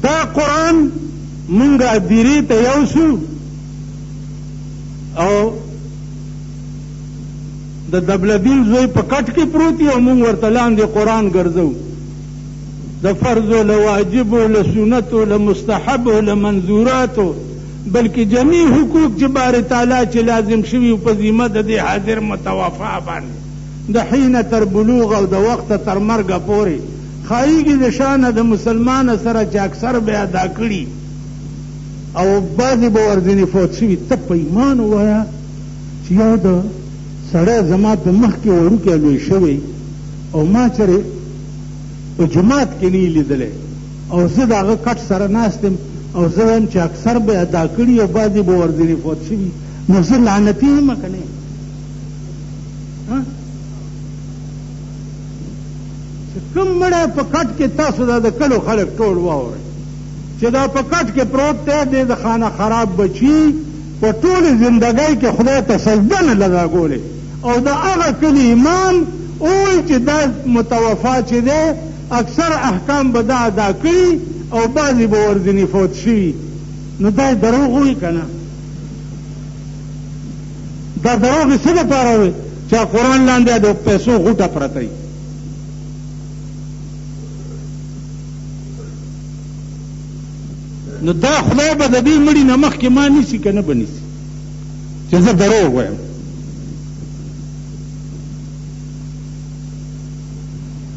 دا قرآن مونږه دیرې ته یوسو او د دبلبیل زوی په کټ کې پروت او مونږ ورته لاندې قرآن ګرځو د فرض او له واجب او له سنت او له مستحب او له منظورات بلکې جميع حقوق چې بار تعالی چې لازم شوي په ذمه د دې حاضر متوفا باندې د حين تر بلوغ او د وخت تر مرګ پورې خایګي د شان د مسلمان سره چې اکثر به ادا کړي او بعضې به ورځنې فوت شوي ته په ایمان ووایه چې یو د سړی زما په مخ کې وړوکی لوی شوی او ما چېرې په جومات کې نه لیدلی او زه د هغه کټ سره ناست یم او زه وایم چې اکثر به ادا کړي او بعضې به ورځنې فوت شوي نو زه لعنتي یم که نه کوم مړی په کټ کې تاسو دا د کلو خلک ټول واورئ چې دا په کټ کې پروت دی دی د خانه خراب بچي په ټولې زندګۍ کې خدای ته سجده نه لګاګولې او د هغه کلي امام ووایي چې دا متوفا چې دی اکثر احکام به دا ادا کړي او بعضې به ورځنې فوت شوي نو دا دروغ وایي که نه دا دروغ یې څه دپاره وایي چې قرآن لاندې د پیسو غوټه پرته وي نو دا خدای به د دې مړي نه مخکې ما نیسي که نه به نیسي چې زه دروغ وایم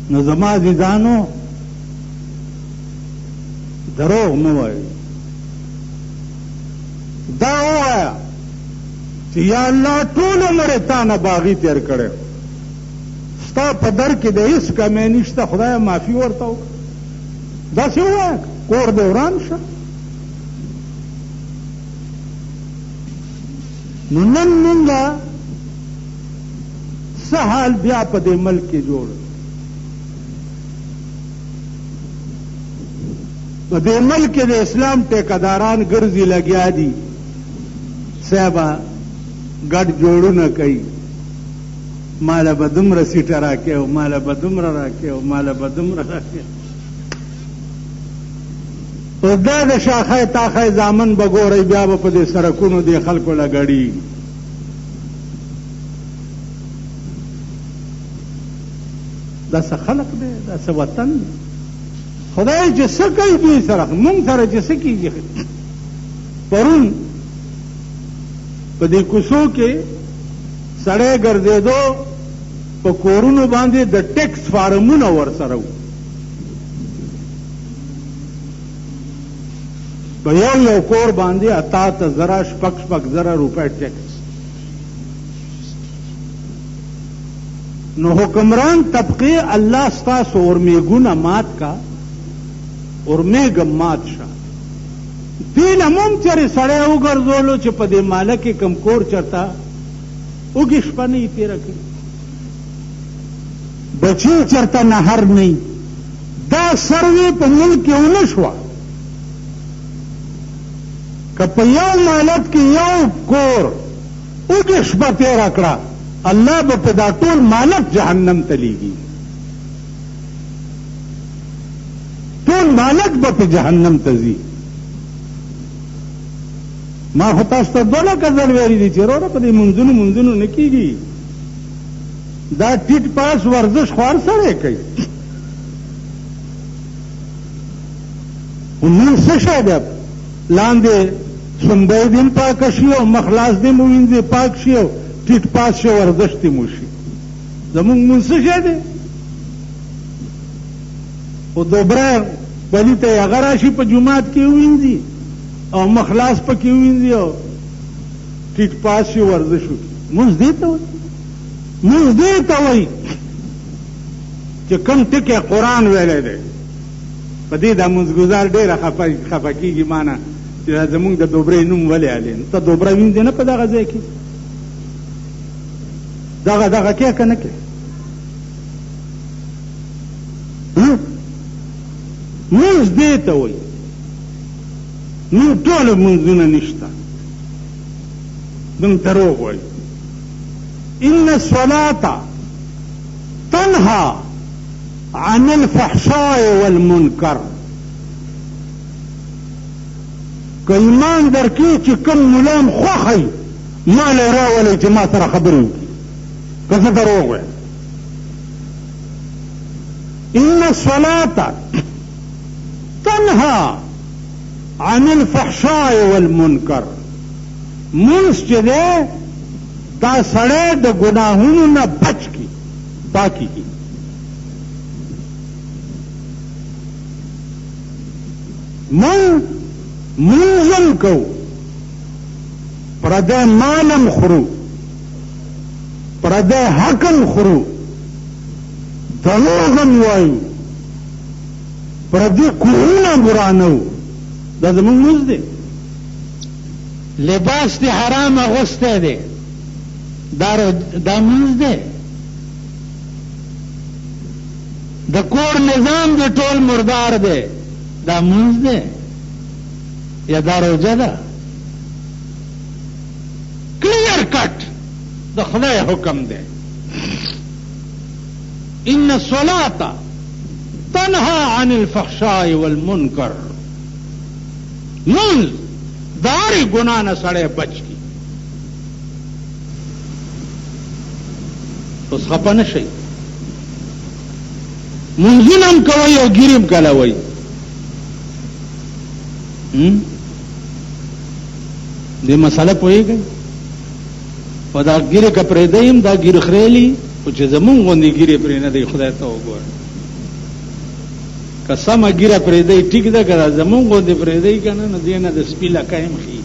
نو زما عزیزانو دروغ مه وایئ دا ووایه چې یا الله ټول عمر یې تا نه باغي تېر کړی ستا په در کې د هېڅ کمی نشته خدایه معافي ورته وکړه داسې ووایه کور دې وران شه نو نن مونږه څه حال بیا په دې ملک کې جوړ په دې ملک کې د اسلام ټیکهداران ګرځي لګیا دي صاحبه ګډ جوړونه کوي ماله به دومره سیټه راکې او ماله به دومره راکې او ماله به دومره راکې او دا د شاخه تاخه زامن به ګورئ بیا به په دې سړکونو دې خلکو له ګډي دا څه خلق دی دا څه وطن دی خدای چې څه کوي دوی سره مونږ سره چې څه کېږي پرون په دې کوڅو کې سړی ګرځېدو په کورونو باندې د ټیکس فارمونه ورسره وو په یو کور باندې 88,000 شپږ روپۍ ټیکس نو حکمران طبقه الله ستاسو اورمیګونه مات کا اورمیګ مات شه دین هم چېرې سړی وګرځولو چې په دې ماله کې کم کور چرته اوږې شپه نه یې تېره کړي بچي چرته نهر نه دا سروې په ملک کې ونه شوه که په یو مالت کې یو کور اوږې شپه تېره کړه الله به په دا ټول مالک جهنم ته لیږي ټول مالک به په جهنم ته ځي ما خو تاسو ته 2 لکه ځل ویلي دي چې وروره په دې منځونو نه کېږي دا ټیټ پاس ورزش خوار سړی کوي نن څه شی دی لاندې سندی دې پاکه شي او مخلاص دې مو وینځي پاک شي او ټیټ پاس شي ورزش دې مو شي زمونږ مونځ څه شی دی او دوبره ولی ته هغه راشي په جومات کې وینځي او مخلاص پکې وینځي او ټیټ پاس شي ورزش وکړي مونځ دې ته وایي مونځ دې ته وایي چې کوم ټکی قرآن ویلی دی په دې دا مونځګزار ډېره خفه کېږي مانه چې زمونږ د دوبرې نوم ولې علي ته دوبره وینځې نه په دغه ځای کې دغه کې که نه کې مونځ دې ته وایي نو ټول مونځونه نشته دم دروغ وایي ان الصلاة تنهى عن الفحشاء والمنکر که ایمان درکې چې کوم ملام خوښی ما له راولئ چې ما سره خبرې وکړي که زه دروغ وایم. ان الصلاة تنهى عن الفحشاء والمنکر. منس چې دی دا سړی د ګناهونو نه بچ کی پاکی کی. من منظم کو پردے مالم خورو پردے حقم خورو دروغم وایو پردے کورونه برانو دا زمون موز دی. لباس دی حرام اغسطه دی دا موز دی. دا کور نظام دی ټول مردار دی دا موز دی یا دا روجه ده؟ کلیر کٹ د خدای حکم دی. ان الصلاة تنهى عن الفحشاء والمنکر. منز داری گناہ نہ سڑے بچ کی. اس خپا نشئی منزنم کوئی او گیرم کلوئی. دی مسئلہ پوئی گئی و دا گیره که پریدیم دا گیر خریلی و چه زمون غندی گیره پری ندی خدای تا وګور. که سما گیره پریدی ٹھیک ده که دا زمون غندی پریدی کنه نو دینه د سپی لکایم خی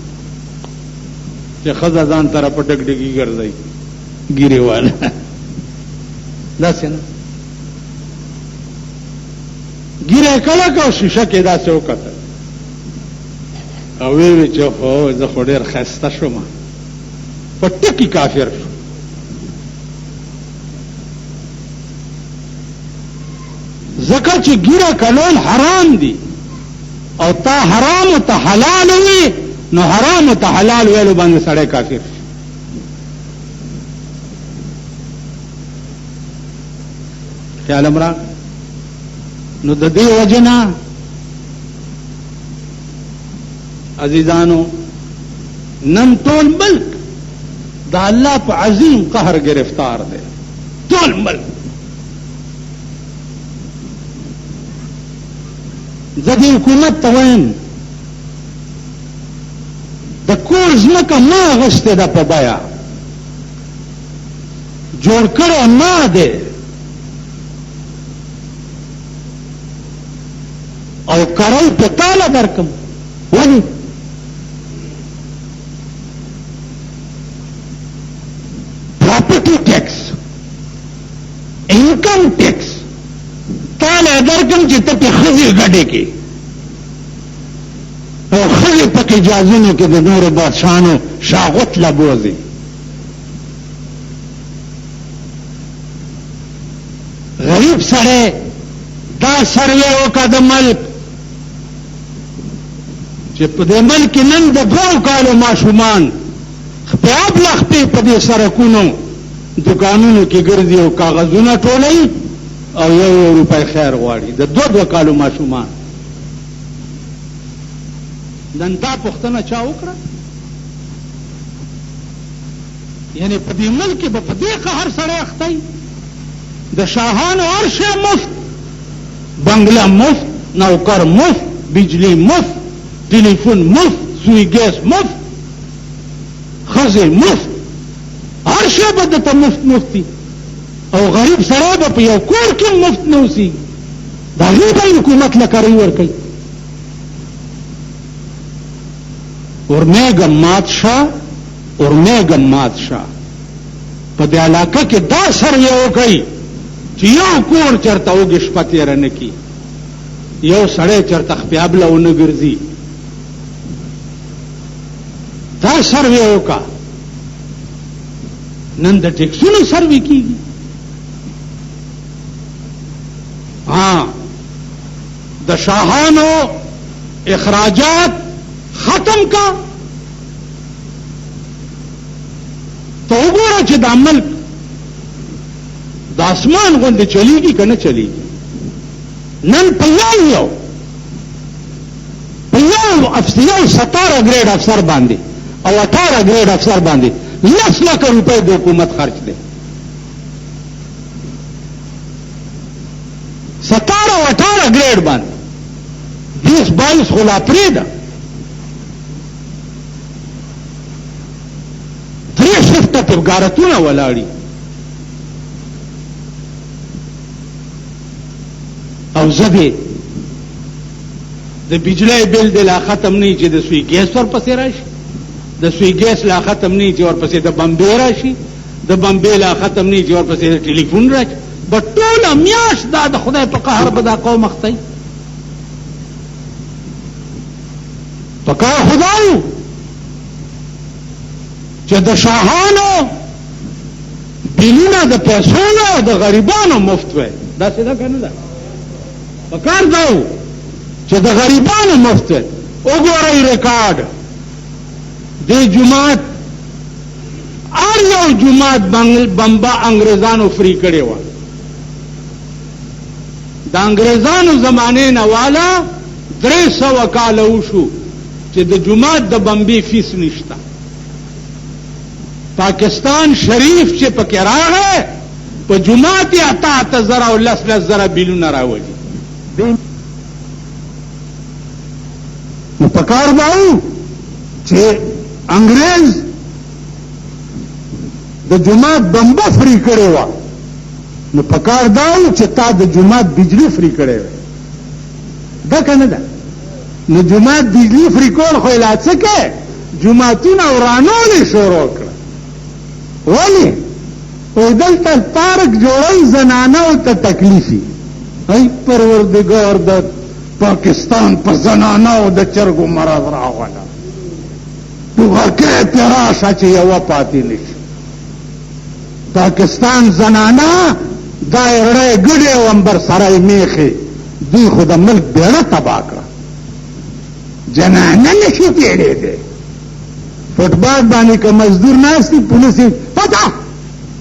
چه خزا ځان تر پټک ډکی ګرځي گیره والا داسې نه. گیره کله کو شیشه کې داسې وکړه او وی چې خو زه خو ډېر ښایسته شوم په ټکي کافر شو. ځکه چې ګیره کلول حرام دي او تا حرام ته حلال وي نو حرام ته حلال ویلو باندې سړی کافر شي. خیال امرا نو د دې وجنه عزیزانو نن ټول ملک دا اللہ پا عظیم قہر گرفتار دے. ټول ملک زدی حکومت توین دا کور زمکا ما غستے دا پا بایا جوڑ کرے ما دے او کرائی پا تالا درکم ولی پراپرٹی ٹیکس انکم ٹیکس تالا درکم چی تپی خزی گڑے کی اور خزی پک اجازنوں کے نور بادشاہنوں شاغت لبوزی. غریب سڑے دا سروے کا دا ملک چی پدے ملک نن دا 2 کالو ماشومان خپیاب لخپی پدے سرکونو دکانونو کی گردی او کاغذونه ټولئی او 1 روپے خیر غواړي د 2 کالو ماشومان. نن دا پښتنه چا وکړه؟ یعنی په دې ملک به په دې قهر سره اختی د شاهانو هر شی مفت، بنگله مفت، نوکر مفت، بجلی مفت، ټلیفون مفت، سوی ګیس مفت، خزه مفت، هر شی به دته مفت مفتی او غریب سره به په یو کور کې مفت نه اوسي. دا غریب حکومت لکاري ورکوي. ورمیګم مات شاه په دې علاقه کې دا سر یو کوي چې یو کور چرته وګ شپه تیر نه کی، یو سړی چرته خپیابله ونه ګرځي. دا سروې وکا نن د ټیکسونو سروې کیږي. د شاهانو اخراجات ختم کا تو وګوره چې دا ملک د اسمان غوندې چلیږي که نه چلیږي. نن په یو افسر 17 گریډ افسر باندې او 18 گریډ افسر باندې 10 لک روپے د حکومت خرچ دي. 17 او 18 گریډ باندې 20-22 خلا پرې ده. 3 شفته تبګارتونه ولاړي او زده د بجلی بل د لا ختم نه چې د سوی ګیس ورپسې راشي، د سوی ګیس لا ختم نه چې ورپسې د بمبې راشي، د بمبې لا ختم نه چې ورپسې د ټلیفون راشي. به ټوله میاشت دا د خدای په قهر به دا قوم اختی. په کار خدایو چې د شاهانو بیلونه د پیسو نه د غریبانو مفت وای. داسې ده که نه ده؟ په کار دا و چې د غریبانو مفت وای. وګورئ ریکارډ د جماعت هر یو جماعت بمبا انګریزانو فری کړې وه. د انګریزانو زمانې نه والا 300 کاله وشو چې د جماعت د بمبې فیس نشته. پاکستان شریف چې پکې راغی په جماعت یې 8,000 او 10,000 بیلونه راوړي. نو پکار باو چې انګریز د جماعت بمبه فری کړې وه، نو پکار داو چې تا د جماعت بجلی فری کړې وه. دا که نه ده؟ نو جماعت بجلی فری کول خو لا څه کې جماعتونه ورانول شروع کړه. ولی وی دلته پارک جوړی زنانو ته تکلیفي. ای پروردگار د پاکستان په زنانو د چرګو مرض راغله، دوغکې پراشه چې یوه پاتې نشي. پاکستان زنانا دا رړی ګډې ومبر سره میخې دوی خو د ملک بیړه تباه کړه. جنانه نشي تېرېدی. فوټبال باندې که مزدور ناست دي پولیس یې پته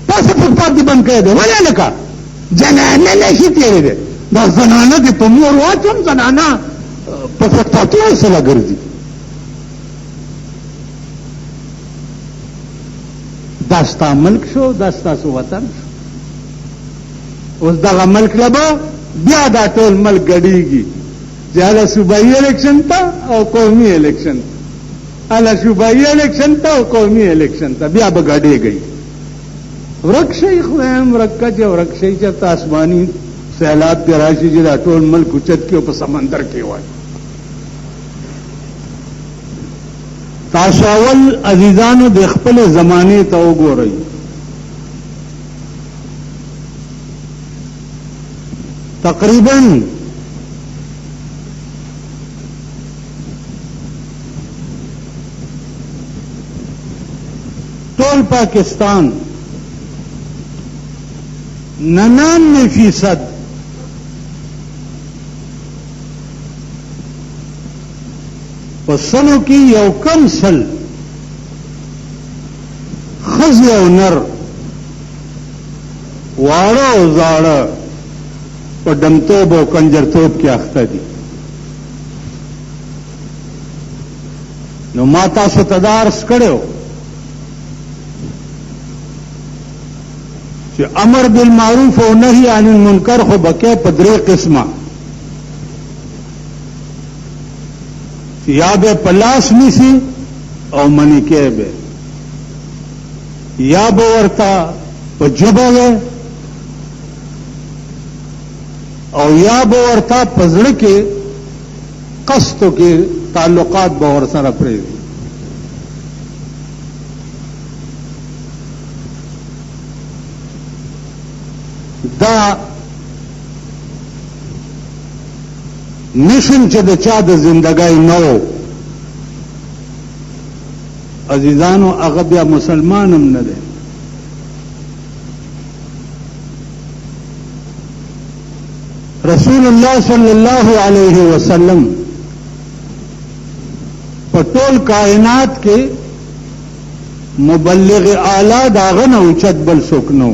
تاسو فوټبال دې بند کړی دی. ولې لکه جنانه نشي تېرېدی. دا زنانه دې په مور واچوم، زنانه په فوټپاتونو سره ګرځي. دا ستا ملک شو، دا ستاسو وطن شو. اوس دغه ملک لبا بیا دا ټول ملک ګډېږي چې هله صوبایي الیکشن ته او قومي الیکشن ته، هله صوبایي الیکشن ته او قومي الیکشن ته بیا به ګډېږي. ورک شئ خدایم ورک که چې ورک شئ چېرته آسماني سیلاب دې راشي چې دا ټول ملک اوچت کړي او په سمندر کې وای. تاسو اول عزیزانو د خپل زمانه ته وګورئ. تقریبا ټول پاکستان 99% پسلو کی یو کم سل خزی او نر واړه او زاړه په ډمتوب او کنجرتوب کې اخته دي. نو ما تاسو ته دا عرض کړی چې امر بالمعروف او نهي عن المنکر خو بکې په 3 قسمه. یا به پلاس نیسی او منی کې به، یا به ورته په جبه وي او یا به ورته په زړه کې قصدو کې تعلقات به ور سره پرېږدي. دا مشن چې د چا د زندګۍ نو عزیزانو هغه بیا مسلمان هم نه دی. رسول الله صلی الله علیه وسلم په ټول کائنات کې مبلغ اعلی داغه نه اوچت بل څوک نو.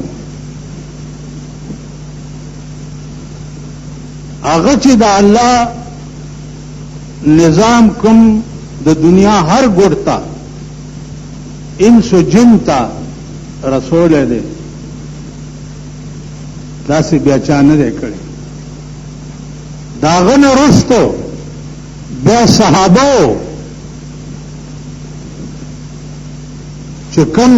هغه چې د الله نظام کوم د دنیا هر ګوټ ته انس و جن ته رسول دی داسې بیا چا نه دی کړی. د هغه نه وروستو بیا صحابه چې کوم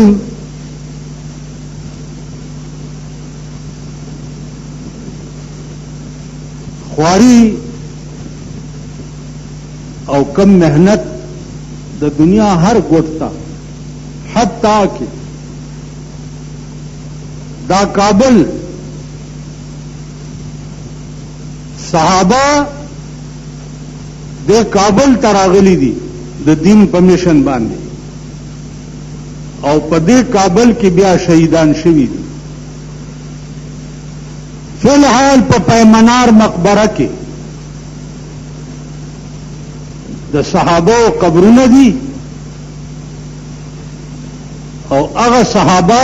خواري او کم محنت د دنیا هر ګوټ ته حتی کې دا کابل صحابه د کابل تراغلی دي د دین په میشن باندې او په دې کابل کې بیا شهیدان شوي دي. فی الحال په پیمنار مقبره کې د صحابه قبرونه دي او هغه صحابه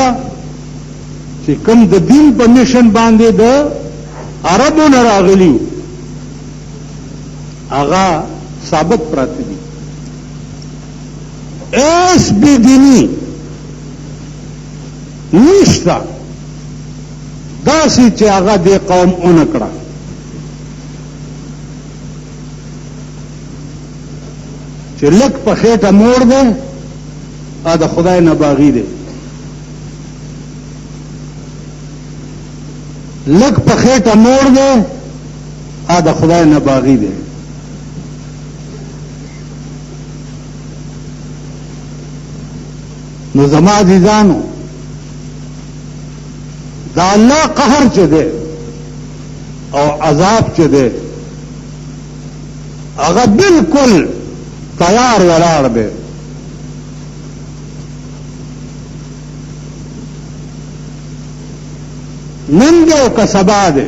چې کوم د دین په میشن باندې د عربو نه راغلي هغه ثابت پراته دي. ایس بی دینی نشتا داسې چې هغه دې قوم اون کړه. چې لک په خېټه موړ دی دا خدای نه باغی دی. لک په خېټه موړ دی دا خدای نه باغی دی. نو زما عزیزانو دا الله قهر چې دی او عذاب چې دی هغه بالکل تیار ولاړ دی. نن دی او که سبا دی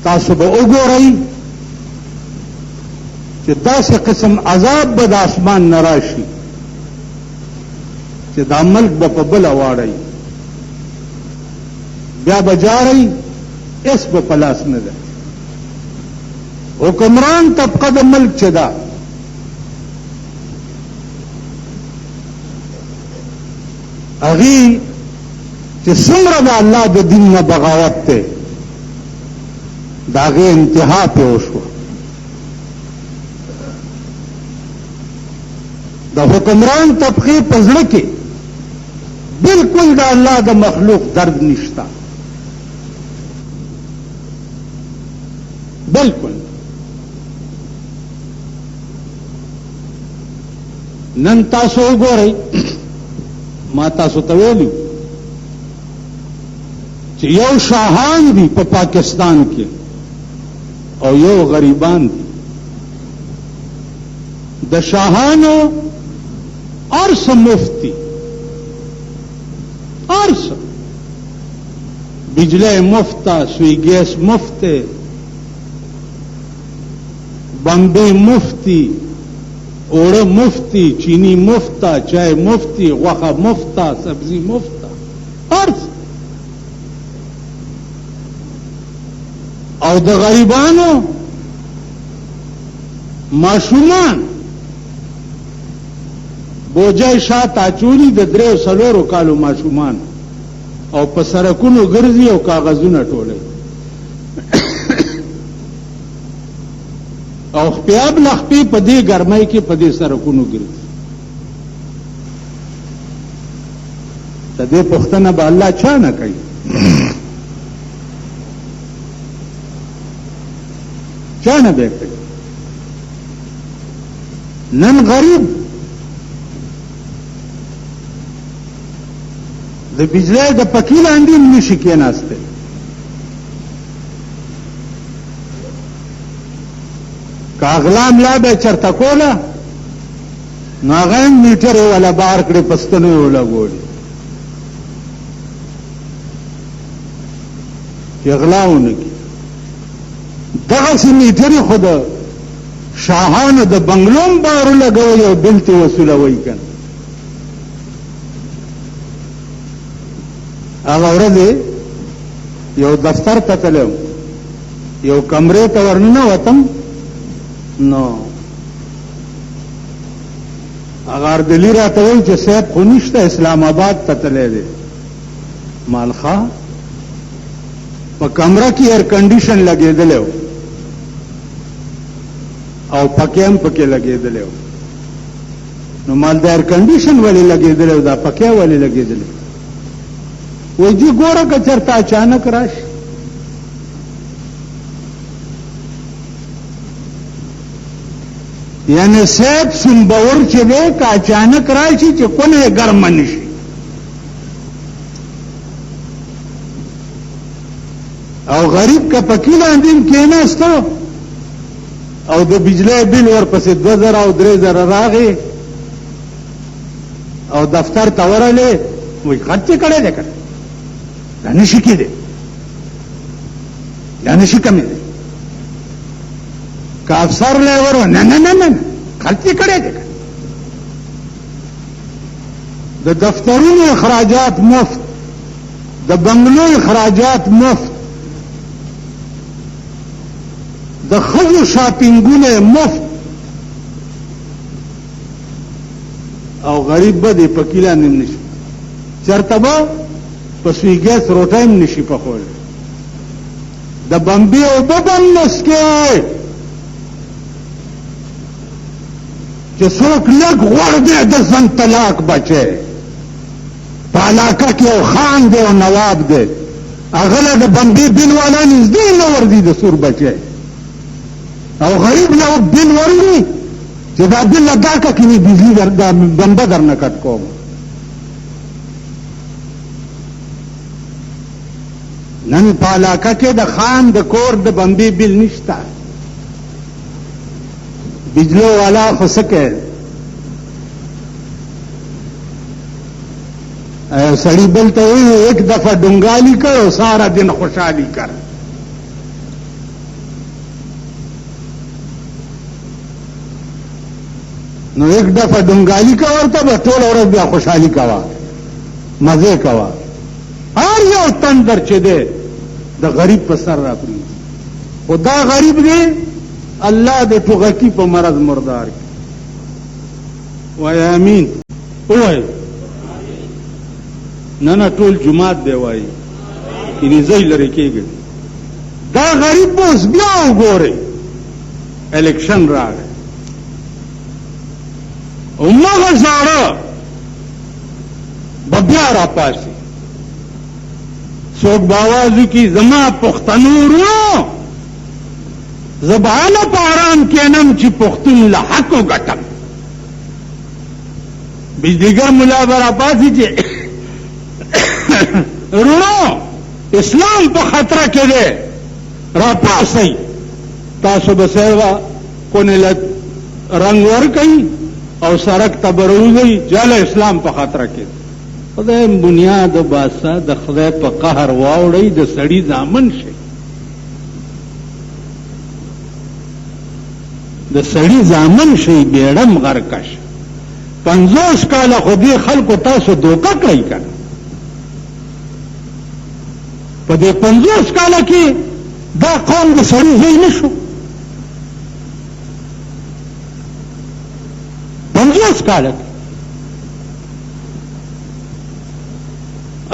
تاسو به وګورئ چې داسې قسم عذاب به د اسمان نه راشي چې دا ملک به په بله واړئ بیا به جارئ اس به په لاس نه ده. حکمران طبقه د ملک چې ده هغې چې څومره د الله د دین نه بغاوت دی د هغې انتها پې وشوه. د حکمران طبقې په زړه کې بالکل د الله د مخلوق درد نشته بالکل. نن تاسو وګورئ ما تاسو ته ویلي چې یو شاهان دي په پاکستان کې او یو غریبان دي. د شاهانو ارس مفتی ارس بجلی مفتا سوی گیس مفتے بمبے مفتی اوڑے مفتی چینی مفتا چائے مفتی غوخه مفتا سبزی مفتا ارس او د غریبانو ماشومان بوجای شاته اچولي د 3 کالو ماشومان او په سرکونو ګرځي او کاغذونه ټولوي او خپیاب لخپی په دې ګرمۍ کې په دې سرکونو ګرځي. د دې پوښتنه به الله چا نه کوي؟ چا نه به کوي؟ نن غریب د بجلی د پکی لاندې نشي کېناسته. که اغلا ملا به چرته کوله نو هغه میټر یې ولا بار کړې پستنو یې ولګولې چې اغلا ونه کړي. دغسې میټرې خو د شاهانو د بنګلوم بارو لګوئ او بل ترې وصولوئ که نه. هغه ورځې یو دفتر ته تلم یو کمرې ته ورننوتم نو اگر دلی راته وایي چې صاحب خو نشته اسلام آباد ته تللی دی مالخا په کمره کې ایر کنډیشن لګېدلی و او پکې هم پکې لګېدلی و نو مال د ایر کنډیشن ولې لګېدلی و دا پکې ولې لګېدلی وایي جی ګوره که چېرته اچانک راشي یعنی صاحب سنبور چې دی که اچانک راشي چې کونه یې ګرمه نشي او غریب که پکې لاندې کېناستو او د بجلی بل ورپسې 2000 او 3000 راغی او دفتر ته ورغلی وایي خرچ یې کړی دی که دا نشي کېدی دا نشي کمی دی که افسر لی ور نه نه نه نه خرچ یې کړی دی د دفترونو اخراجات مفت د بنگلو اخراجات مفت د ښځو شاپینګونه مفت او غریب به دې پکې لاندې نشي چېرته به په سوی ګیس روټۍ هم نشي پخولی د بمبې اوبه به هم نسکې چې څوک لږ غوړ دی د ځن طلاق بچی په علاقه کې یو خان دی او نواب دی هغه له د بمبې بل والا نږدې نه ورځي د سور بچی او غریب له بل ورځي چې دا بل لګا که کینی بجلی دا بمبه در نه کټ کوم نن په علاقه کې د خان د کور د بمبې بل نشته بجلو والا خو سکے سڑی بلتا ہوئی ایک دفعہ ڈنگالی کر اور سارا دن خوشحالی کر نو ایک دفعہ ڈنگالی کا اور تب ټول ورځ بیا خوشحالی کوا مزے کوا هر یو تندر چې دی د غریب په سر راپری خدا غریب دی الله د ټوغکی په مرض مردار کی وای امین وای نه نه ټول جماعت دی وای کینی زئی لري کېږي دا غریب اوس بیا وګوري الیکشن راغی او مغه زاړه بیا را پاسي څوک باوازو کی زما پښتنو ورو زبانه پاران کینم چې پښتون له حق وګټم بجلیګر مولا برا پاسي چې ورو اسلام په خطر کې دی را پاسي تاسو به سیوا کونه له رنگ ور کوي او سرک تبروزي جاله اسلام په خطر کې خدای بنیاد باسا د خدای په قهر واوړی د سړی ځامن شي د سړی ځامن شي بیړم غرکش 50 کاله خو دې خلکو تاسو دوکه کړی کنه په دې 50 کاله کې دا قوم د سړی ځای نشو 50 کاله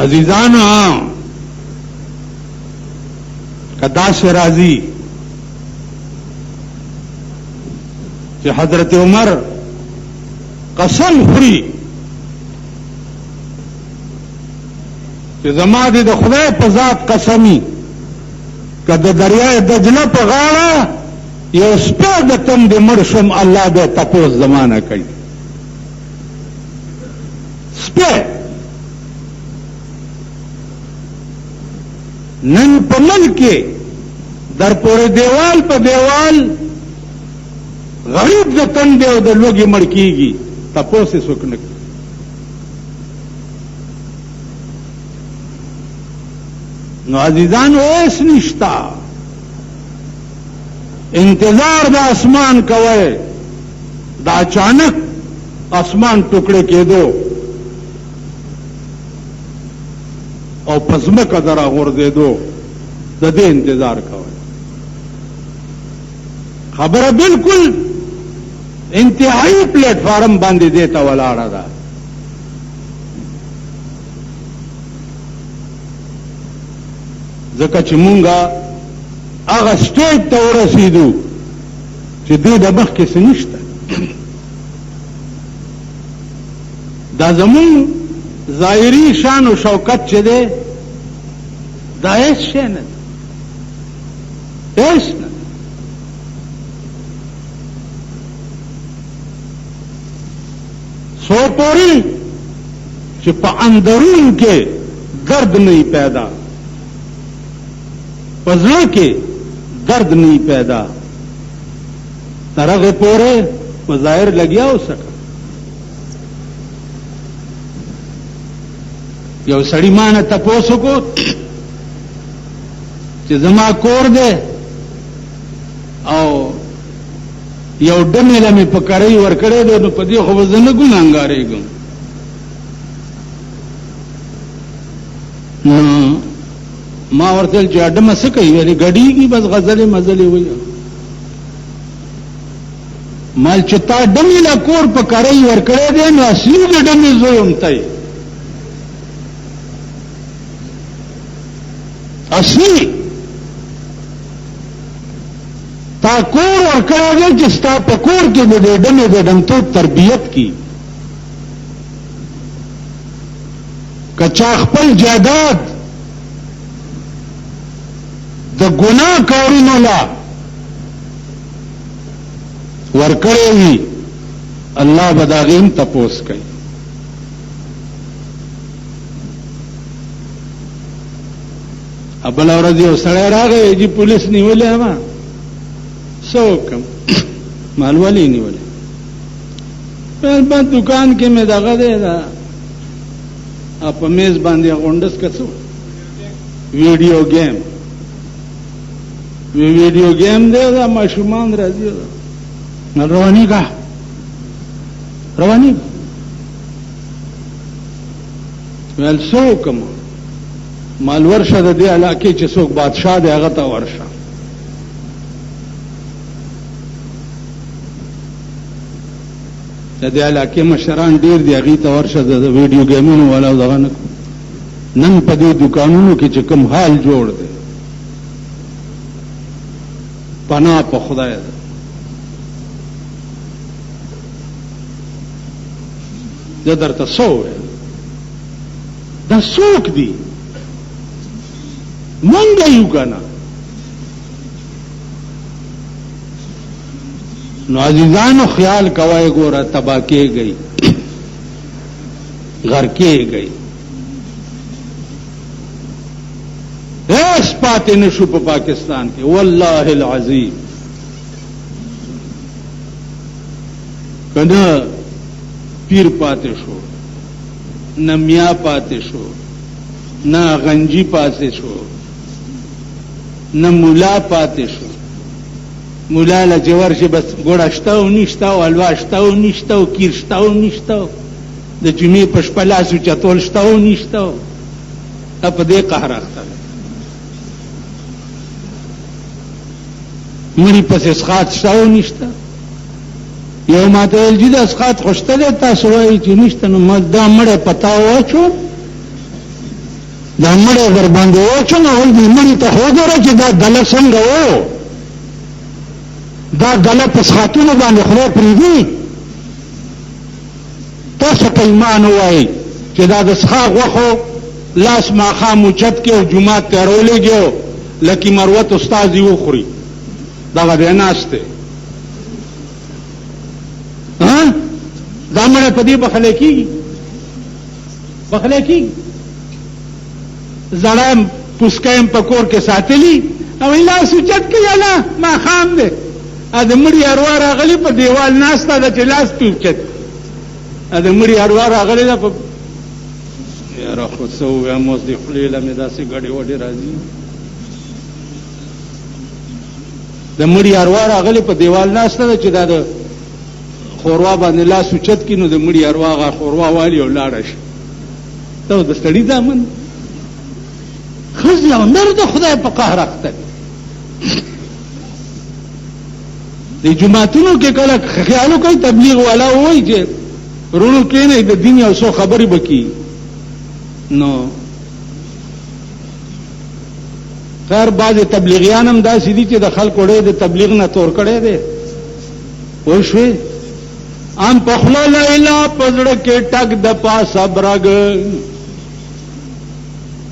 عزیزانو کدا سے راضی چې حضرت عمر قسم خوري چې زما دې د خدای په ذات قسمی کده دریای دجله په غاړه یو سپه د تند مړ شم الله به تپوس زمانہ کوي سپه نن په ملک در پورې دیوال په دیوال غریب د تند او د لوګي مړ کیږي تپوس یې څوک نه کوي نو عزیزان اوس نشتا انتظار د اسمان کوي دا اچانک اسمان ټوکړه کېدو او پزمکه درا غورځېدو د دې انتظار کوي خبره بالکل انتهایی پلیټ فارم باندې دیتا ولاړه ده. ځکه چې مونږه هغه سټیج ته ورسېدو چې دې د مخکې څه نشته. دا زمون ظاهري شان او شوکت چې دی دا هیڅ شی نه دی، هیڅ نه. سو پوری چې په اندرون کې درد نه پیدا، په زړه کې درد نه پیدا، تر هغه پورې په ظاهر لګیا اوسه. یو سړی مانه تپوس وکړو چې زما کور دی او یو ډمې لمې په کړۍ ورکړی دی، نو په دې خو به زه نه ګناهګارېږم. نو ما ورته ویل چې ډمه څه کوي؟ ویلې ګډېږي، بس غزلې مزلې وایي. مال چې تا ډمې له کور په کړۍ ورکړی دی، نو اصلي د ډمې زوی هم ته یې، اصلي تا کور ورکړی دی چې ستا په کور کې د دې ډمې د ډمتوب تربیت کی. که چا خپل جایداد د ګناه کارونو لا ورکړی وي، الله به د هغې هم تپوس کوي. بله ورځ یو سړی راغی چې پولیس نیولی ما څه وکړم؟ مال ولې نیولی؟ بس دکان کې مې دغه دی دا په میز باندې غونډس که څه ویډیو گیم، ویډیو گیم دی دا ماشومان راځي رواني کا رواني. ویل څه وکړم؟ مال ورشه د دې علاقې چې څوک بادشاہ دی هغه ته ورشه. د دې علاقې مشران ډېر دي، هغې ته ورشه. د ویډیو ګیمونو والا دغه نه نن په دې دکانونو کې چې کوم حال جوړ دی، پناه په خدای ده. زه درته څه ووایم؟ دا څوک دي؟ مونږ یو که نه؟ نو عزیزانو خیال کوئ، ګوره تباه کېږئ، غر کېږئ، هیڅ پاتې نشو په پاکستان کې. والله العظیم که نه پیر پاتې شو، نه میا پاتې شو، نه غنجی پاتې شو، نه مولا پاتې شو. مولا له چې ورشي بس ګوړه شته او نشته او حلوا شته او نشته او کیر شته او نشته، د جمعې په شپه لاس اوچتول شته او نشته، په دې قهر اخته دی. مړي پسې اسقاط شته او نشته. یو ما ته ویل چې د اسقاط خو شته دی، تاسو وایئ چې نشته. نو ما دا مړی په تا واچوم، دا مړی در باندې واچوم، او دې مړي ته خو وګوره چې دا ډله څنګه و، دا ډله په اسقاطونو باندې خدای پرېږدي. تاسو په ایمان ووایئ چې دا د اسحاق غوښو لاس ماښام اوچت کې او جومات ته راولېږي او لکي مروت استاد یې وخوري، دغه دی ناست دی. دا مړی په دې بخلی کېږي؟ بخلی کېږي؟ زړه پوسکه یم په کور کې ساتلي او لاس اوچت کوي، الله ماښام دی، د مړي اروا راغلي په دیوال ناسته ده چې لاس پې اوچت، د مړي اروا راغلې ده په یاره خو څه ووایم اوس دې خولې له مې داسې ګډې وډې راځي. د مړي اروا راغلې په دیوال ناسته ده چې دا د خوروا باندې لاس اوچت کړي، نو د مړي اروا هغه خوروا والي او لاړه شي. ته د سړي دامن ښځې او نر د خدای په قهر اخته دي. د جماعتونو کې کله خیالو کوي تبلیغ والا وایي چې ورونو کې نه د دین او سو خبرې بکی نو خیر بعض تبلیغیان هم دا سیدی چې د خلکو ډېر د تبلیغ نه تور کړي دي وای شوي ام پخلا لا اله پزړه کې ټک د پاسه برګ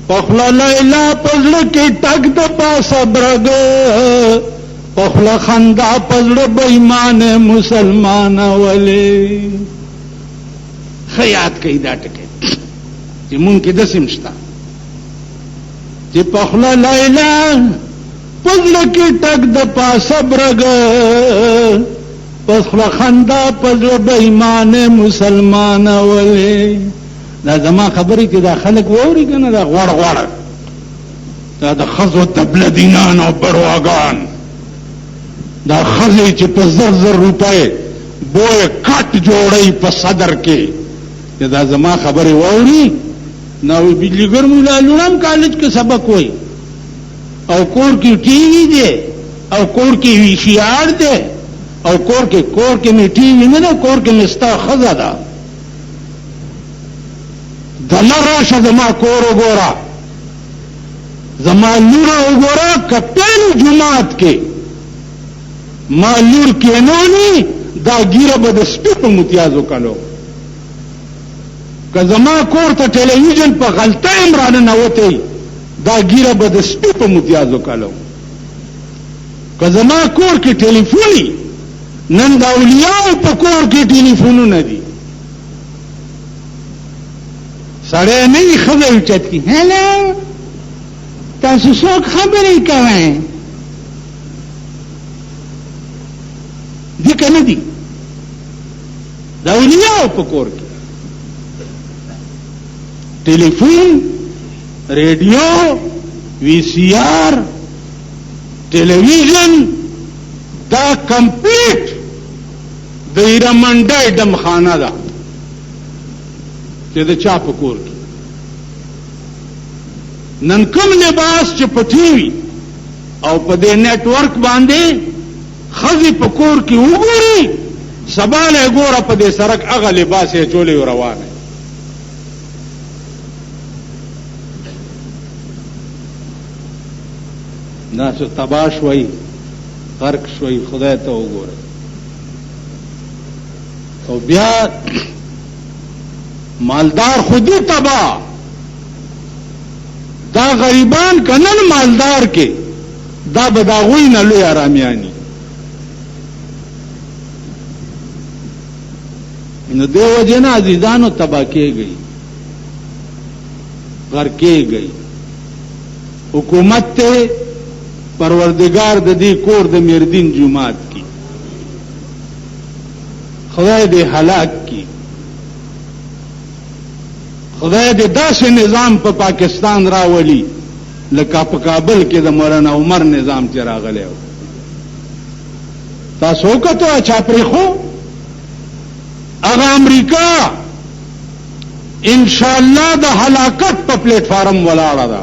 پخلا لا اله پزړه کې ټک د پاسه برګ پخلا خندا پزړه بې ایمان مسلمان ولې خیات کوي دا ټکي چې مونږ کې د سمشتا چې پخلا لا اله پزړه کې ټک د پاسه برګ پخلا خندا پزړه بې ایمان مسلمان ولې دا زما خبرې چې دا خلک ووري کنه دا غوړ غوړ دا د خزو تبلدینان او برواګان دا خزې چې په زر زر روپۍ بوی کټ جوړی په صدر کې دا زما خبرې ووري نو بجلیګر مولا لونم کالج کې سبق وای او کور کې ټي وي دی او کور کې وی سی آر دی او کور کې می ټي وي نه کور کې مستا خزا ده دلراشه زما کور وګورا زما لور وګورا کپل جماعت کې ما لور کې نونی دا ګیره به د سپیپ متیازو کالو که زما کور ته ټلویزیون په غلطه عمران نه وته دا ګیره به د سپیپ متیازو کالو که زما کور کې ټلیفوني نن دا اولیاء په کور کې ټلیفونونه دي سړی نه خبرې اوچت کی هلو تاسو څوک خبرې کوئ دي که نه دي دا اولیاء په کور کې ټلیفون ریډیو وی سی آر ټلویزیون دا کمپلیټ د ایرمنډای دمخانه ده چې د چا په کور کې نن کوم لباس چې په ټي وي او په دې نیټ ورک باندې خزي په کور کې وګوري سبا له ګوره په دې سرک هغه لباس یې چولې روانه ناسو تباش وای غرق شوي خدای ته وګوره او بیا مالدار خودی تبا دا غریبان کنن مالدار کې دا بداغوی نه لوی آرامیانی نو دیو جن عزیزانو تبا کېږي غر کېږي حکومت ته پروردگار د دې کور د میردین جماعت کی خدای دې هلاک کی خدای دې داسې نظام په پاکستان راولي لکه په کابل کې د مولانا عمر نظام چې راغلی و تاسو وکړو چا پرېښو هغه امریکا ان شاء الله د هلاکت په پلیټ فارم ولاړه ده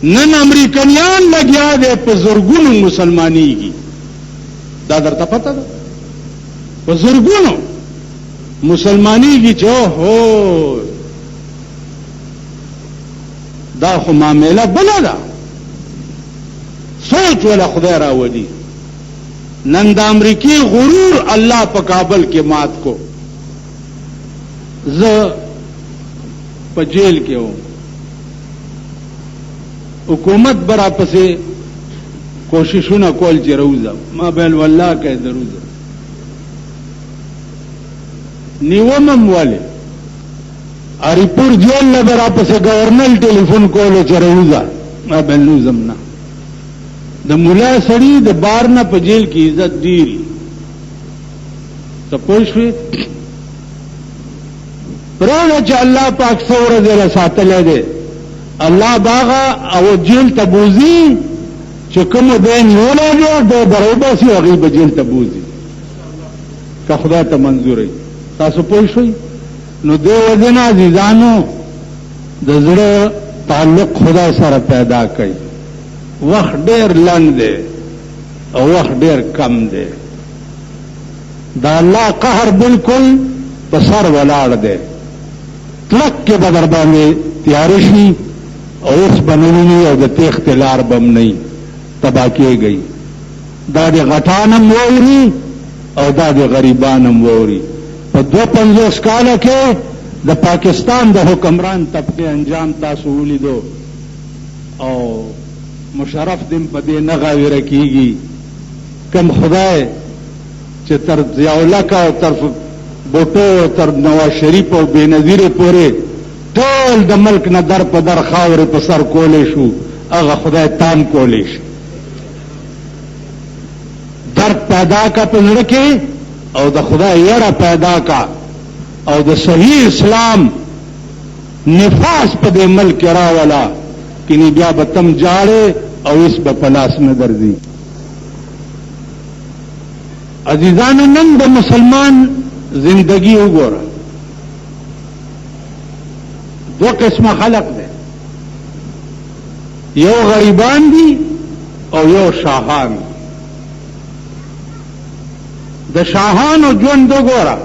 نن امریکایان لګیا دي په زرګونو مسلمانېږي دا درته پته ده په زرګونو مسلمانېږي چې هو دا خو معامله بله ده سوچ ولا خدای راولي نن د امریکای غرور الله په کابل کې مات کو زه په جیل کې وم حکومت برا پسې کوششونه کول چې روزه ما بل والله کې دروزه نیومم والے اریپور جیل نه برا پسې گورنر ټلیفون کولو چې روزه ما بل نوزم نه د مولا سړی د بار نه په جیل کې عزت ډیری ته پوه شوې پرونه چې الله پاک څوره دې ساتلې ده الله باغا او جیل تبوزی چې کوم دین ولې د دروبه سی هغه به جیل تبوزی که خدای ته منظورې تاسو پوه شئ نو دې وجنه عزیزانو د زړه تعلق خدای سره پیدا کړئ وخت ډېر لنډ دی او وخت ډیر کم دی. دا الله قهر بالکل په سر ولاړ دی. کلک کې به در باندې تیار شي او اوس به نه ویني او د تیښتې لار به هم نه وي، تباه کېږئ. دا د غټان هم واوري او دا د غریبان هم واوري. په 52 کاله کې د پاکستان د حکمران طبقې انجام تاسو ولیدو او مشرف دم په دې نه غاویره کېږي. کم خدای چې تر ضیاءالله او تر بوټو تر نواز شریف او بېنظیرې پورې ټول د ملک نه در په در خاورې په سر کولی شو، هغه خدای تام کولی شي. درد پیدا کا په زړه کې او د خدای یره پیدا کا او د صحیح اسلام نفاس په دې ملک راولا کینی بیا به تم جاړې او اس به په لاس نه درځي. عزیزانو نن د مسلمان زندگی وګوره، دو قسمه خلق دی، یو غریبان دي او یو شاهان. د شاهانو ژوند وګوره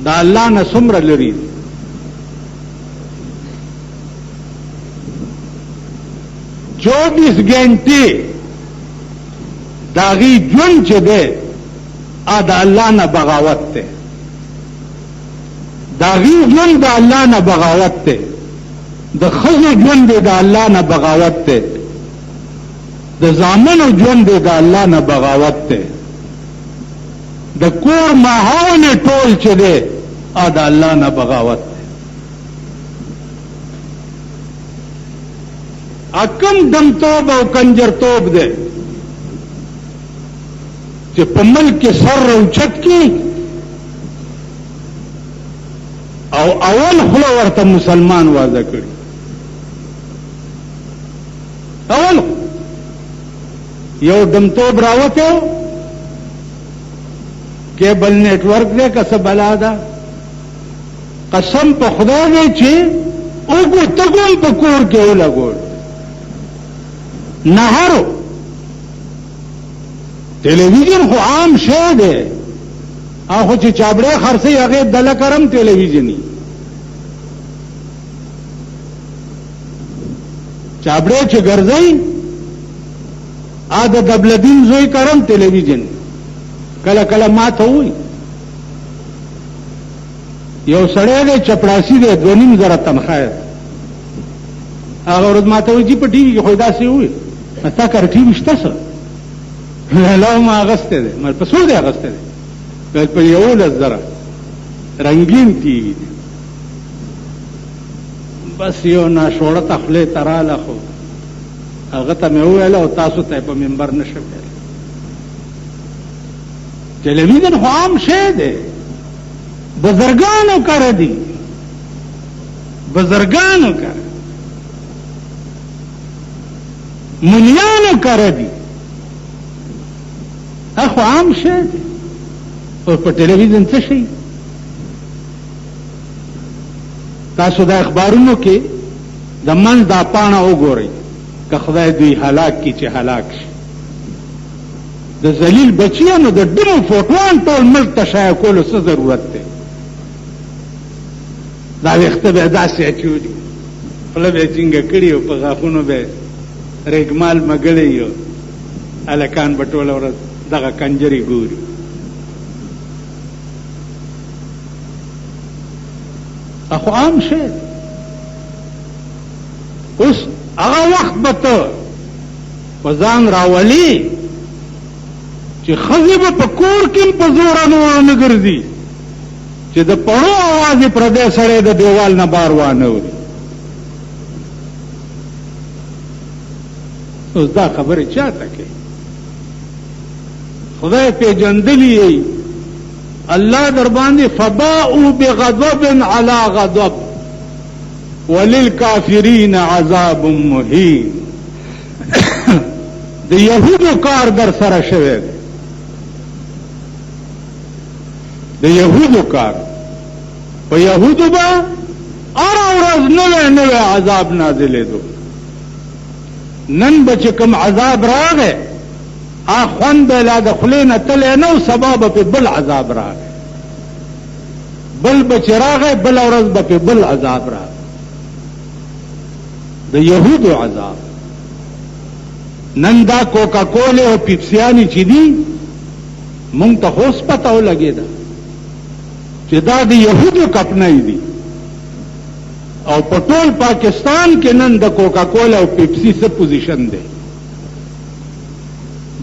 د الله نه څومره لري. 24 घंटे داغي ژوند چې دی د الله نه بغاوت دی. داغي ژوند د الله نه بغاوت دی. د ښځو ژوند د الله نه بغاوت دی. د زامنو ژوند د الله نه بغاوت دی. د کور ماحول ټول چې دی د الله نه بغاوت دی. اکم دمتوب او کنجرتوب دی چې په ملک کې سر اوچت کی او اول خلو ورته مسلمان واضح کړي. اول یو دمتوب راوته کیبل نیټ ورک دې کسه بلا ده. قسم په خدای دې چې اوګو تګوم په کور کې ولګول نهارو. ټلویزیون خو عام شی دی، هغه چې چابړې خرڅي هغه دله کرم ټلویزیونی چابړې چې ګرځي د دبلدین زوی کرم ټلویزیون کله کله ماته وي. یو سړی دی چپړاسي دی 2,500 تنخواه هغه ورځ ماته وي چې په ټي وي کې خو داسې وي تا کار ټي وي شته څه لا ما اغسطه ده ما په څو دی اغسطه ده په 11,000 رنگین ټي وي. بس یو ناشوړه تخلې تراله خو هغه ته مې وویل او تاسو ته په منبر نشم ویل. ټلویزیون خو عام شی دی، بزرګانو کار دي، بزرګانو کار، مليانو کار دي، اخو عام شی دی. او په ټلویزیون څه شي؟ تاسو د اخبارونو کې د من دا پاڼه وګورئ که خدای دوی هلاک کی چې هلاک شي. د ذلیل بچیانو د ډمو فوټوان ټول ملک ته شایع کولو څه ضرورت دی؟ دا ویښته به یې داسې اچولي، خوله به یې ټینګه کړي او په غاښونو به یې ریګمال مګړی یو هلکان به ټوله ورځ دغه کنجرې ګوري. اخو عام شی اوس هغه وخت به ته په ځان راولي چې ښځې به په کور کې په زوره نه ګرځي چې د پړو اواز یې پردی سړی د دیوال نه بار وانه وړي. اوس دا خبرې چا ته کوي؟ خدای پیژندلی الله در باندې فباءوا بغضب على غضب وللکافرین عذاب مهین. د یهودو کار در سره شوی دی، د یهودو کار په یهودو به هره ورځ نوی نوی عذاب نازلېدو. نن به چې کوم عذاب راغی خوند به لا د خولې نه تلی نه و، سبا به پې بل عذاب راغی، بل به چې راغی بله ورځ به پې بل عذاب راغی، د یهودو عذاب. نن دا کوکا کولې او پیپسیانې چې دي مونږ ته خو اوس پته ولګېده چې دا د یهودو کپنۍ دي، او په ټول پاکستان کې نن د کوکا کولا او پیپسی څه پوزیشن دی.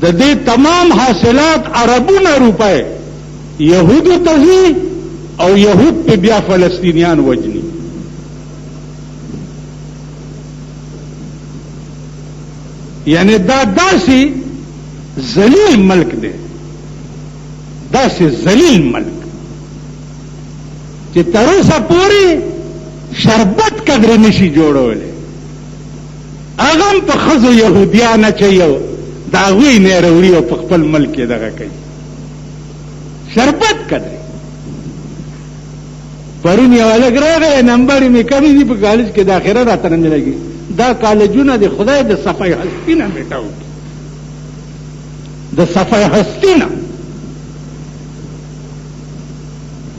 د دې تمام حاصلات اربونه روپے یهودو ته ځي او یهود په بیا فلسطینیان وجني. یعنی دا داسې ذلیل ملک دی، داسې ذلیل ملک چې تر اوسه پورې شربت قدر نشي جوړولی. هغه هم په ښځو یهودیان اچوي او د هغوی نه راوړي او په خپل ملک کې دغه کوي شربت قدر. پرون یو هلک راغی نمبرې مې کمې دي په کالج کې داخله راته نه ملګي. دا کالجونه د خدای د صفای هستي نه بیټه وکړي، د صفای هستي نه.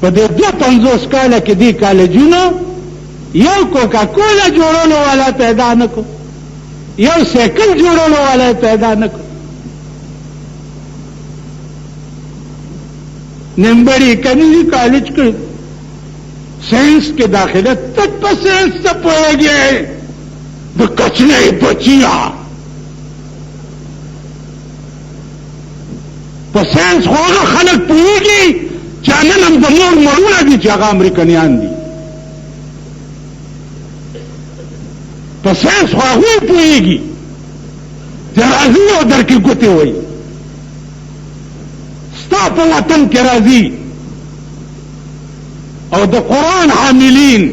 په دې 250 کاله کې دې کالجونو یو کوکا کولا جوړولو والا پیدا نکو، یو سیکل جوړولو والا پیدا نکو. نمبری کنی کالج کې سائنس کې داخله تک په سائنس ته پوهیږي د کچنې بچیا په سائنس خو هغه خلک پوهیږي چې نن هم د مور مړونه دي چې هغه امریکایان دي. په سائنس خو هغوی پوهیږي چې راځي او در کې ګوتې وایي. ستا په وطن کې راځي او د قرآن حاملین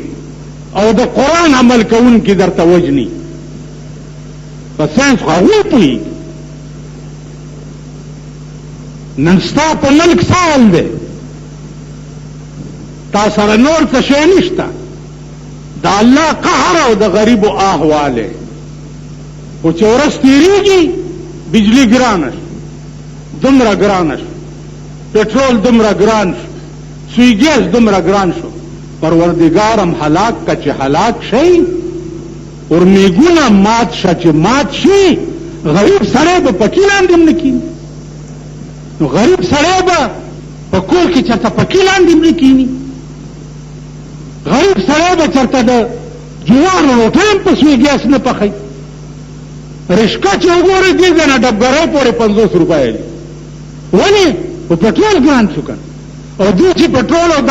او د قرآن عمل کوونکي درته وجني. په سائنس خو هغوی پوهیږي. نن ستا په ملک سال دی، تا سره نور څه شی نشته. دا الله قهر او د غریب او احواله. او چې ورځ تیریږي بجلی ګرانه شو، دومره ګرانه شو، پټرول دومره ګران شو، سوی ګیس دومره ګران شو. پروردګار هم هلاک که چې هلاک شي، اورمیږونه مات شه چې مات شي. غریب سړی به پکې لاندې هم نه کیني. نو غریب سړی به په کور کې چېرته پکې لاندې هم نه کیني. غریب سړی به چېرته د جوارو روټۍ هم په سوی ګیس نه پخوي. رشقه چې وګورئ دې ځای نه ډبګرۍ پورې 50 روپۍ دي. ولې؟ وہ पेट्रोल गिरान चुका और दूसरी पेट्रोल और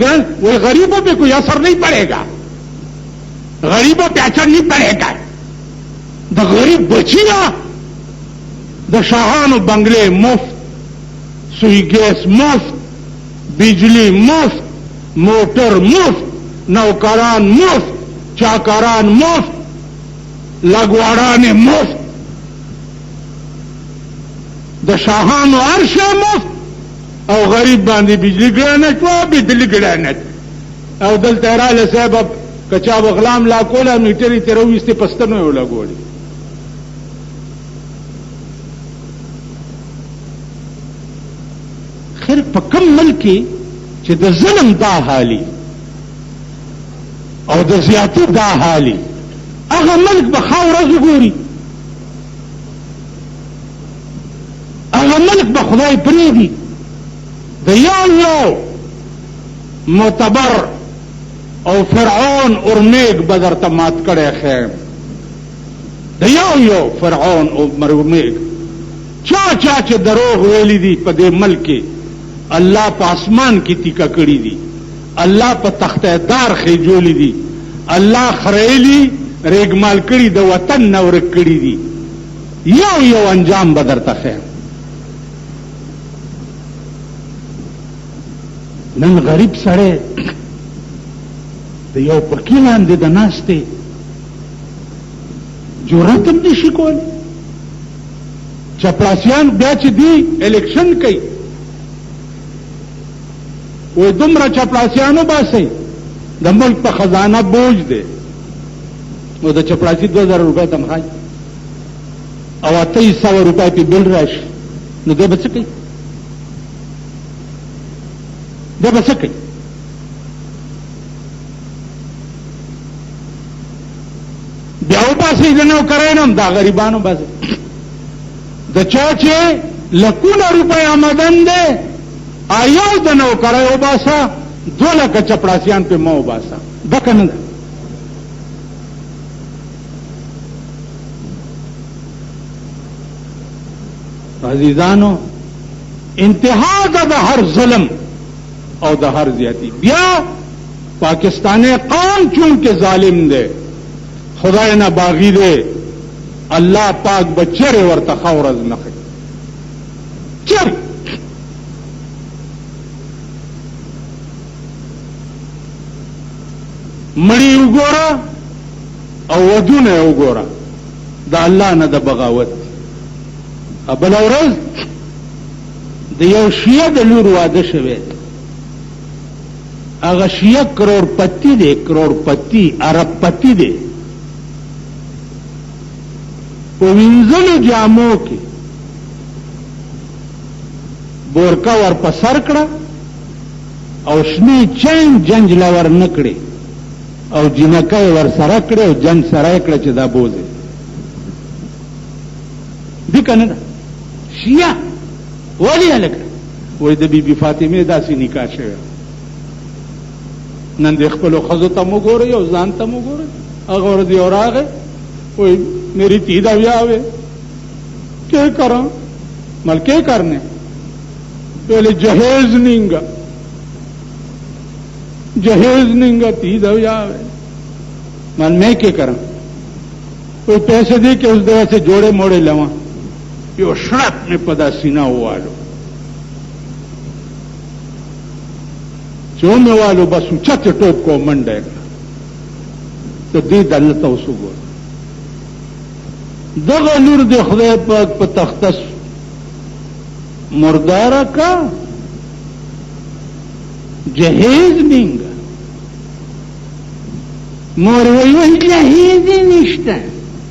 गिरान वो गरीबों पे कोई असर नहीं पड़ेगा, गरीबों पे असर नहीं पड़ेगा. द गरीब बचेगा. द शाहान बंगले मुफ्त, सुई गैस मुफ्त, बिजली मुफ्त, मोटर मुफ्त, नौकरान मुफ्त, चाकरान मुफ्त, लगवाड़ाने मुफ्त, द शाहान अर्शा मुफ्त और गरीब बांधी बिजली गिरानत वो बिजली गिरानत और दल तेराले साहब अब कचा बगलाम लाकोला मीटरी तेरवीस से पस्तन में बोला गोली. खैर पकम मल्की चे द ज़ल्म दा हाली और द ज़ियादती दा हाली अगर मल्क बखावरा ज़ुगूरी अगर मल्क बखुदाई परीदी द यो मोतबर और फिरौन और मेघ बदर तमात करे खैम द यो फिरौन और मेघ चा चे दरोग वेली दी पदे मल्के अल्लाह पर आसमान की टीका कड़ी दी, अल्लाह पर तख्तेदार खेजोली दी, अल्लाह खरेली रेगमाल कड़ी द वतन नवरक कड़ी दी. यो अंजाम बदरता है. नन गरीब सड़े द यो पकीलान दे द नास्ते जो रतम दी शिकोल चपरासियान ब्याच दी इलेक्शन कई वो दुमरा चपरासियानो बासे द मुल्क पर खजाना बोझ दे वो द चपरासी 2000 रुपए तनख्वाह और 2300 रुपए की बिल रश نو دی به څه کوي؟ دی به څه کوي؟ بیا وباسئ د نوکرۍ نه هم دا غریبان وباسئ. د چا چې لکونه روپۍ آمدن دی یو د نوکرۍ وباسه 2 لکه چپړاسیان پې مه وباسه. ډکه نه ده. عزیزانو انتها ده د هر ظلم او د هر زیاتی. بیا پاکستانی قوم چونکه ظالم دی خدای نه باغی دی الله پاک بچره ورته خورز نه کوي. چر مړی وګوره او ودونه وګوره د الله نه د بغاوت. بل ورځ د یو شیعه د لور واده شوی. هغه شیعه کروڑپتی دی، کروڑپتی عرب پتی دی. په وینځلو جامو کې بورکا ور په سر کړه او شنې چین جنج لور نه کړې او جنکای ور سره کړې او جنج سره کړه چې دا بوزي دي کنه دا شیعه. ولی هلکه وای د بی بی فاطمه داسې نکاح شوی. نن د خپلو ښځو ته مو ګورئ او ځان ته مو ګورئ. هغه ورځ یو راغی وای میری تیدا ब्याह है क्या करा मल क्या करने पहले जहेज नहींगा तीदा ब्याह है मल मैं क्या करा कोई पैसे दे के उस तरह से जोड़े मोड़े लवा यो शराब में पदा सीना हुआ लो चोमे वालो बस उचत टोप को मंडेगा तो दी दलता उसको دغه لور د خدای پاک په تختص مرداره کا جهیز نینگا مور وی جهیز نشته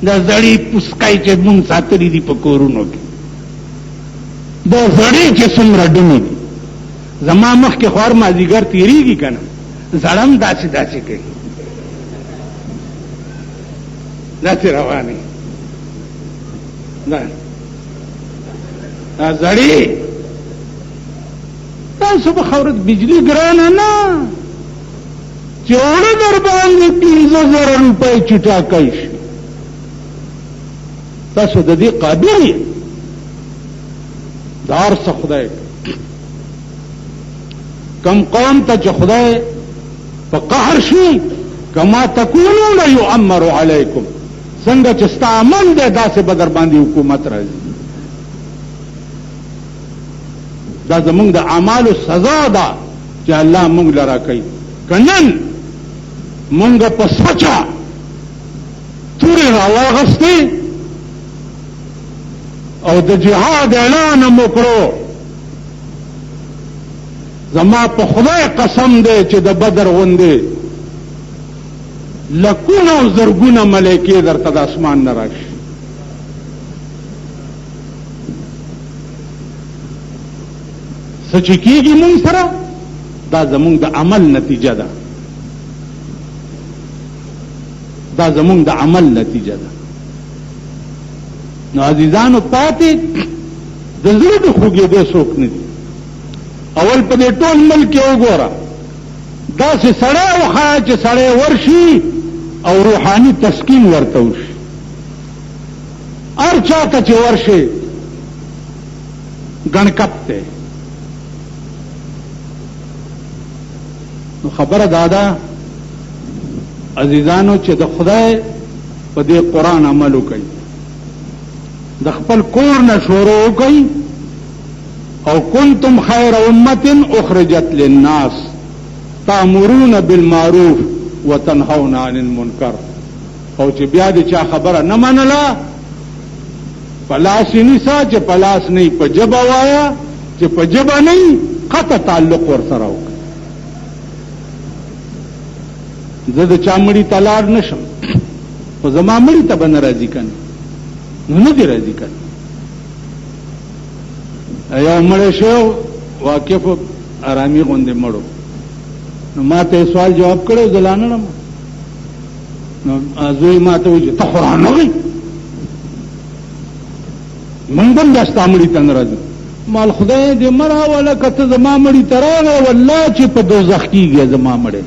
دا زړی پسکای چې مونږ ساتلی دي په کورونو کې دا زړی چې څومره ډمې دي زما مخ کې خور مازیګر تیریږي کنه زړم داسې کوي داسې رواني دا زړی تاسو په خبرت بجلی ګرانه نه چې اوړه در باندې 15,000 روپۍ چټا کوي تاسو د دې قابل دار څه خدای کم قوم ته چې خدای په قهر شي کما تکونون یؤمر علیکم څنګه چې ستا عمل دی داسې به در باندې حکومت راځي. دا زمونږ د اعمالو سزا ده چې الله مونږ لرا کوي. که نن مونږ په سچا تورې راواغستې او د جهاد اعلان مو کړو زما په خدای قسم دی چې د بدر غوندې لکونه او زرګونه ملائکې درته د اسمان نه راشي. څه چې کېږي مونږ سره دا زمونږ د عمل نتیجه ده. دا زمونږ د عمل نتیجه ده. نو عزیزانو پاتې د زړه د خوږېدو څوک نه دي. اول په دې ټول ملک کې وګوره داسې سړی وښایه چې سړی ورشي او روحانی تسکین ورته وشي. هر چا ته چې ورشي ګڼکپ دی. نو خبره دادا عزیزانو چې د خدای په دې قرآن عمل وکړي د خپل کور نه شروع وکړي او کنتم خیر امة اخرجت للناس تأمرون بالمعروف وتنهون عن المنکر. او چې بیا دې چا خبره نه منله پلاس نیسا چې پلاس نه په جبه وایا چې په جبه نه قطع تعلق ورسره وکړه. زه د چا مړي ته لاړ نشم خو زما مړي ته به نه راځي کنه نو نه دې راځي کنه یو مړ شو واقف آرامي غوندې مړو نو ما ته سوال جواب کړو ځلانه نو زوی ما ته وایي ته قرآن نه وایي مونږ هم دا ستا مړي ته نه راځو مال خدای دې مه راوله که ته زما مړي ته راغی والله چې په دوزخ کېږي زما مړی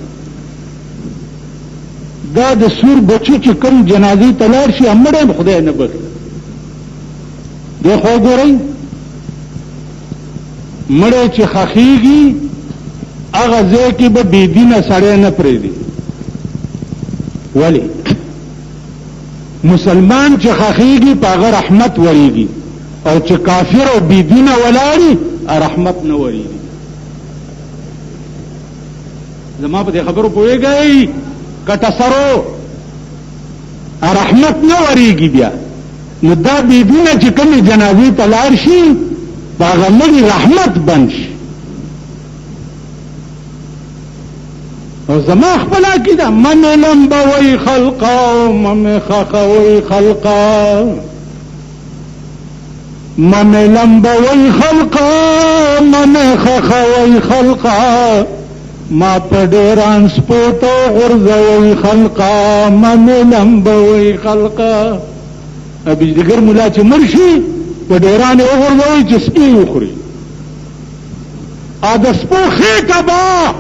دا د سور بچو چې کوم جنازې ته لاړ شي مړی هم خدای نه بخي دی خو ګورئ مړی چې خخېږي هغه ځای کې به بېدینه سړی نه پرېږدي ولې مسلمان چې خخېږي په هغه رحمت ورېږي او چې کافر او بېدینه ولاړي رحمت نه ورېږي زما په دې خبرو پوهېږئ کټه سرو رحمت نه ورېږي بیا نو دا بېدینه چې کومې جنازې ته لاړ شي په هغه مړي رحمت بند شي او زما خپل عقیده ممې لمبوئ خلقا ممې خخوئ خلقا ممې لمبوئ خلقا ممې خخوئ خلقا ما په ډیران سپوتو غورځوئ خلقا ممې لمبوئ خلقا بجلیګر ملا چې مړ شي په ډیران یې وغورځوئ چې سپي وخوري ا د سپو خېټه به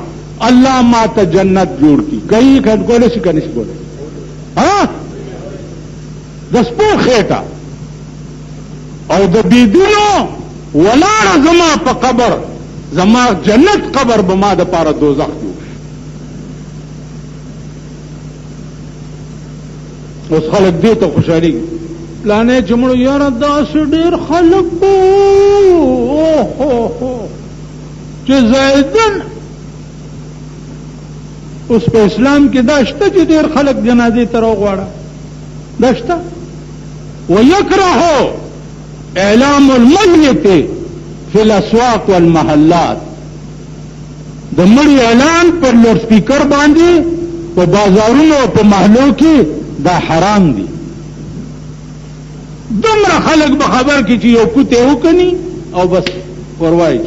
الله ما ته جنت جوړ کی کئی کولی شي که نشي کولی د سپو خېټه او د بېدینو ولاړه زما په قبر زما جنت قبر به ما د پاره دوزخ جوړ شي اوس خلک دې ته خوشحالېږي پلانې چې مړو یاره داسې ډېر خلک چې زیدن اوس په اسلام کې دا شته چې ډېر خلک جنازې ته راغواړه دا شته ویکره اعلام المیت فی الاسواق والمحلات د مړي اعلان پر لوډ سپیکر باندې په بازارونو او په محلو کې دا حرام دي دومره خلک به خبر کی چې یو کوته وکني او بس ورواي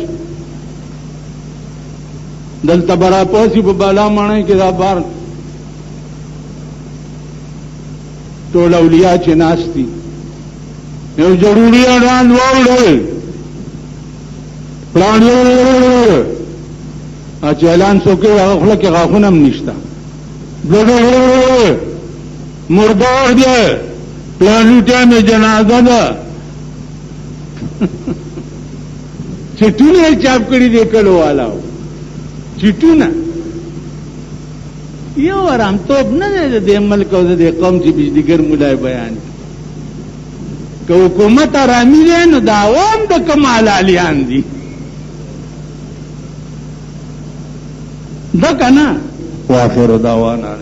دلته برا پوسی په بالا مانای کې دا بار ټول اولیاء چې ناشتي یو ضروري اړان وړل پلان یو اچلان څوک هغه خلک غاخونه هم نشتا مردار دی پلانو ټیمه جنازه ده چټونه چاپ کړی دی کلو والا چټونه یو آرام توپ نه دی د ملک او د قوم چې بجلیګر مولای بیان که حکومت آرامي دی نو د عوام د کمال علیان دي ده کنه واخر دعوانا